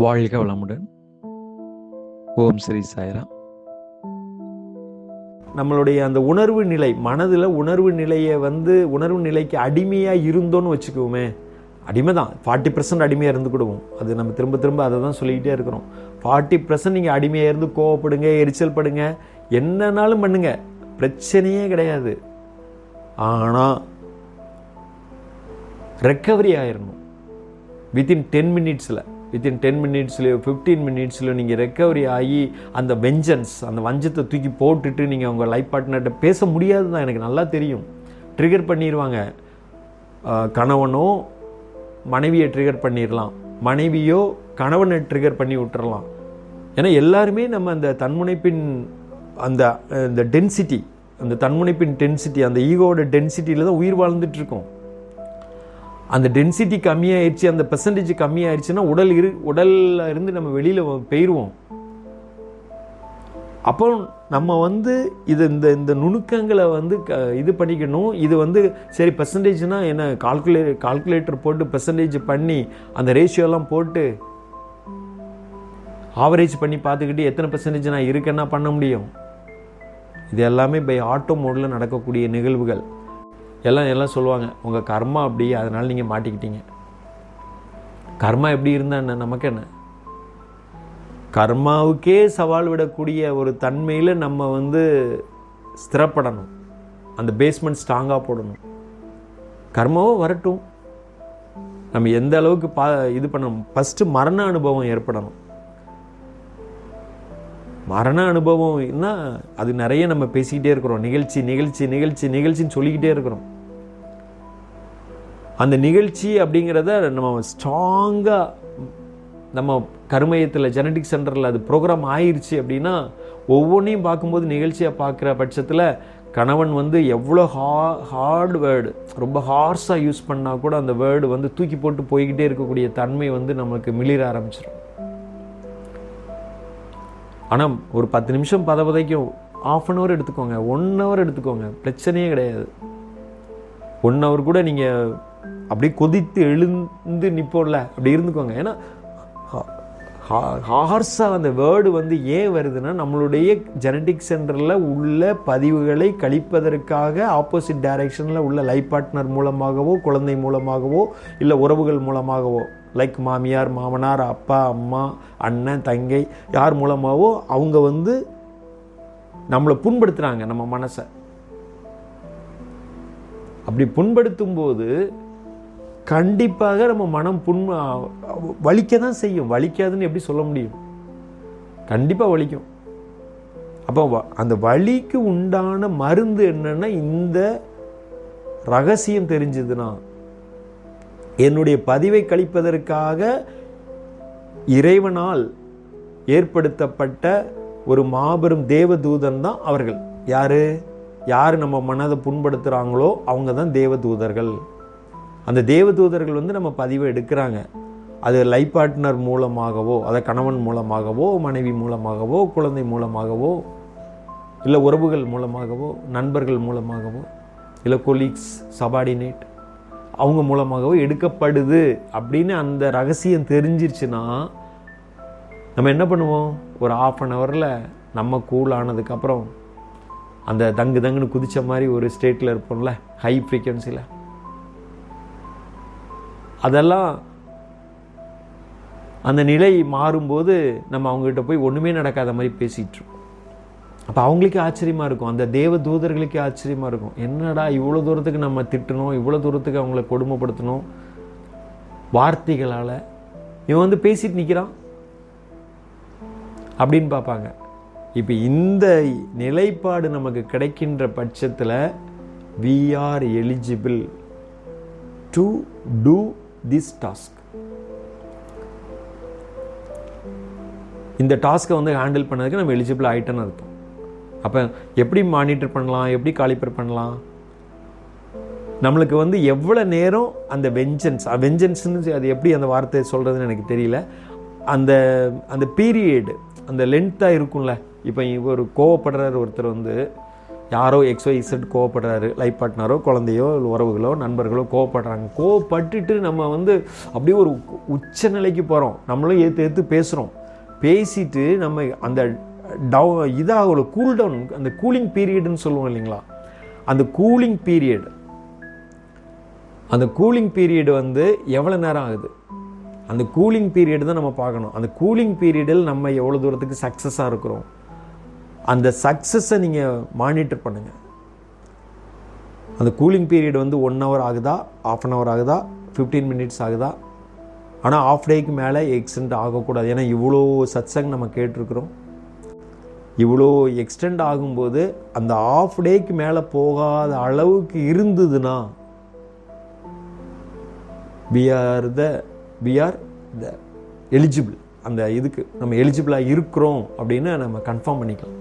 வாழ்க வளமுடன். ஓம் ஸ்ரீ சாய்ராம். நம்மளுடைய அந்த உணர்வு நிலை, மனதில் உணர்வு நிலையை உணர்வு நிலைக்கு அடிமையாக இருந்தோன்னு வச்சுக்குவோமே, அடிமை தான். 40% அடிமையாக இருந்துக்கிடுவோம். அது நம்ம திரும்ப திரும்ப அதை தான் சொல்லிக்கிட்டே இருக்கிறோம். 40% நீங்கள் அடிமையாக இருந்து கோவப்படுங்க, எரிச்சல் படுங்க, என்னன்னாலும் பண்ணுங்க, பிரச்சனையே கிடையாது. ஆனால் ரெக்கவரி ஆயிடணும். வித்தின் 10 மினிட்ஸில் 15 மினிட்ஸ்லையோ நீங்கள் ரெக்கவரி ஆகி அந்த வெஞ்சன்ஸ், அந்த வஞ்சத்தை தூக்கி போட்டுட்டு நீங்கள் உங்கள் லைஃப் பார்ட்னர்கிட்ட பேச முடியாது தான், எனக்கு நல்லா தெரியும். ட்ரிகர் பண்ணிடுவாங்க. கணவனோ மனைவியை ட்ரிகர் பண்ணிடலாம், மனைவியோ கணவனை ட்ரிகர் பண்ணி விட்டுறலாம். ஏன்னா எல்லாருமே நம்ம அந்த தன்முனைப்பின் அந்த டென்சிட்டி, அந்த தன்முனைப்பின் டென்சிட்டி, அந்த ஈகோட டென்சிட்டியில் தான் உயிர் வாழ்ந்துட்டு இருக்கோம். அந்த டென்சிட்டி கம்மியாயிடுச்சு, அந்த பெர்சன்டேஜ் கம்மியாயிடுச்சுன்னா உடல்ல இருந்து நம்ம வெளியில் போயிடுவோம். அப்போ நம்ம இந்த நுணுக்கங்களை இது பண்ணிக்கணும். இது சரி, பெர்சன்டேஜ்னா என்ன, கால்குலேட்டர் போட்டு பெர்சன்டேஜ் பண்ணி அந்த ரேஷியோலாம் போட்டு ஆவரேஜ் பண்ணி பார்த்துக்கிட்டு எத்தனை பெர்சன்டேஜ் நான் இருக்கேன்னா பண்ண முடியும்? இது எல்லாமே பை ஆட்டோ மோடில் நடக்கக்கூடிய நிகழ்வுகள். எல்லாம் சொல்லுவாங்க, உங்கள் கர்மா அப்படி, அதனால் நீங்கள் மாட்டிக்கிட்டீங்க. கர்மா எப்படி இருந்தால் என்ன, நமக்கு என்ன? கர்மாவுக்கே சவால் விடக்கூடிய ஒரு தன்மையில் நம்ம ஸ்திரப்படணும். அந்த பேஸ்மெண்ட் ஸ்ட்ராங்காக போடணும். கர்மாவோ வரட்டும், நம்ம எந்த அளவுக்கு இது பண்ணணும். ஃபஸ்ட்டு மரண அனுபவம் ஏற்படணும். மரண அனுபவம்னா அது நிறைய நம்ம பேசிக்கிட்டே இருக்கிறோம். நிகழ்ச்சின்னு சொல்லிக்கிட்டே இருக்கிறோம். அந்த நிகழ்ச்சி அப்படிங்கிறத நம்ம ஸ்ட்ராங்காக நம்ம கருமையத்தில், ஜெனடிக் சென்டரில் அது ப்ரோக்ராம் ஆயிடுச்சு அப்படின்னா, ஒவ்வொன்றையும் பார்க்கும்போது நிகழ்ச்சியாக பார்க்குற பட்சத்தில் கணவன் எவ்வளோ ஹார்டு வேர்டு, ரொம்ப ஹார்ஸாக யூஸ் பண்ணால் கூட அந்த வேர்டு தூக்கி போட்டு போய்கிட்டே இருக்கக்கூடிய தன்மை நமக்கு மிளிர ஆரம்பிச்சிடும். ஆனால் ஒரு 10 நிமிஷம் பதைக்கும், 1/2 hour எடுத்துக்கோங்க, 1 hour எடுத்துக்கோங்க, பிரச்சனையே கிடையாது. 1 hour கூட நீங்கள் அப்படியே கொதித்து எழுந்து நிற்போம்ல, அப்படி இருந்துக்கோங்க. ஏன்னா ஹார்ஸாக அந்த வேர்டு ஏன் வருதுன்னா, நம்மளுடைய ஜெனடிக் சென்டரில் உள்ள பதிவுகளை கழிப்பதற்காக ஆப்போசிட் டைரக்ஷனில் உள்ள லைஃப் பார்ட்னர் மூலமாகவோ, குழந்தை மூலமாகவோ, இல்லை உறவுகள் மூலமாகவோ, லைக் மாமியார், மாமனார், அப்பா, அம்மா, அண்ணன், தங்கை, யார் மூலமாகவோ அவங்க நம்மளை புண்படுத்துகிறாங்க, நம்ம மனசை. அப்படி புண்படுத்தும் போது கண்டிப்பாக நம்ம மனம் வலிக்க தான் செய்யும். வலிக்காதுன்னு எப்படி சொல்ல முடியும்? கண்டிப்பாக வலிக்கும். அப்போ அந்த வலிக்கு உண்டான மருந்து என்னன்னா, இந்த ரகசியம் தெரிஞ்சதுன்னா, என்னுடைய பதிவை கழிப்பதற்காக இறைவனால் ஏற்படுத்தப்பட்ட ஒரு மாபெரும் தேவதூதன் தான் அவர்கள். யார் நம்ம மனதை புண்படுத்துகிறாங்களோ அவங்க தான் தேவதூதர்கள். அந்த தேவதூதர்கள் நம்ம பதிவை எடுக்கிறாங்க. அது லைஃப் பார்ட்னர் மூலமாகவோ, அதை கணவன் மூலமாகவோ, மனைவி மூலமாகவோ, குழந்தை மூலமாகவோ, இல்லை உறவுகள் மூலமாகவோ, நண்பர்கள் மூலமாகவோ, இல்லை கொலீக்ஸ், சபார்டினேட், அவங்க மூலமாகவோ எடுக்கப்படுது அப்படின்னு அந்த ரகசியம் தெரிஞ்சிருச்சுன்னா நம்ம என்ன பண்ணுவோம்? ஒரு 1/2 hour நம்ம கூல் ஆனதுக்கப்புறம் அந்த தங்குன்னு குதிச்ச மாதிரி ஒரு ஸ்டேட்டில் இருப்போம்ல, ஹை ஃப்ரீக்வன்சியில். அதெல்லாம் அந்த நிலை மாறும்போது நம்ம அவங்ககிட்ட போய் ஒன்றுமே நடக்காத மாதிரி பேசிகிட்டு இருக்கோம். அப்போ அவங்களுக்கே ஆச்சரியமாக இருக்கும், அந்த தேவ தூதர்களுக்கே ஆச்சரியமாக இருக்கும். என்னடா இவ்வளோ தூரத்துக்கு நம்ம திட்டணும், இவ்வளோ தூரத்துக்கு அவங்கள கொடுமைப்படுத்தணும் வார்த்தைகளால், இவன் பேசிட்டு நிற்கிறான் அப்படின்னு பார்ப்பாங்க. இப்போ இந்த நிலைப்பாடு நமக்கு கிடைக்கின்ற பட்சத்தில் we are eligible to do this task. இந்த டாஸ்க்கை ஹேண்டில் பண்ணதுக்கு நம்ம எலிஜிபிள் ஆகிட்டேன்னு அர்த்தம். அப்போ எப்படி மானிட்டர் பண்ணலாம், எப்படி காலிபர் பண்ணலாம்? நம்மளுக்கு எவ்வளோ நேரம் அந்த வெஞ்சன்ஸ்னு அது எப்படி அந்த வார்த்தை சொல்கிறதுன்னு எனக்கு தெரியல. அந்த பீரியடு, அந்த லென்த்தாக இருக்கும்ல. இப்போ ஒரு கோவப்படுறார் ஒருத்தர் யாரோ XYZ கோவப்படுறாரு, லைஃப் பார்ட்னரோ குழந்தையோ உறவுகளோ நண்பர்களோ கோவப்படுறாங்க. கோவப்பட்டுட்டு நம்ம வந்து அப்படியே ஒரு உச்ச நிலைக்கு போகிறோம். நம்மளும் ஏற்று பேசுகிறோம். பேசிட்டு நம்ம அந்த இதாக கூல் டவுன், அந்த கூலிங் பீரியட்னு சொல்லுவோம் இல்லைங்களா, அந்த கூலிங் பீரியட் வந்து எவ்வளோ நேரம் ஆகுது, அந்த கூலிங் பீரியட் தான் நம்ம பார்க்கணும். அந்த கூலிங் பீரியடில் நம்ம எவ்வளோ தூரத்துக்கு சக்ஸஸாக இருக்கிறோம், அந்த சக்ஸஸை நீங்கள் மானிட்டர் பண்ணுங்கள். அந்த கூலிங் பீரியட் வந்து 1 hour ஆகுதா, ½ an hour ஆகுதா, 15 minutes ஆகுதா, ஆனால் ஆஃப் டேக்கு மேலே எக்ஸ்டெண்ட் ஆகக்கூடாது. ஏன்னா இவ்வளோ சத்சங் நம்ம கேட்டிருக்கிறோம். இவ்வளோ எக்ஸ்டெண்ட் ஆகும்போது அந்த ஆஃப் டேக்கு மேலே போகாத அளவுக்கு இருந்ததுன்னா we are the eligible, அந்த இதுக்கு நம்ம எலிஜிபிளாக இருக்கிறோம் அப்படின்னு நம்ம கன்ஃபார்ம் பண்ணிக்கலாம்.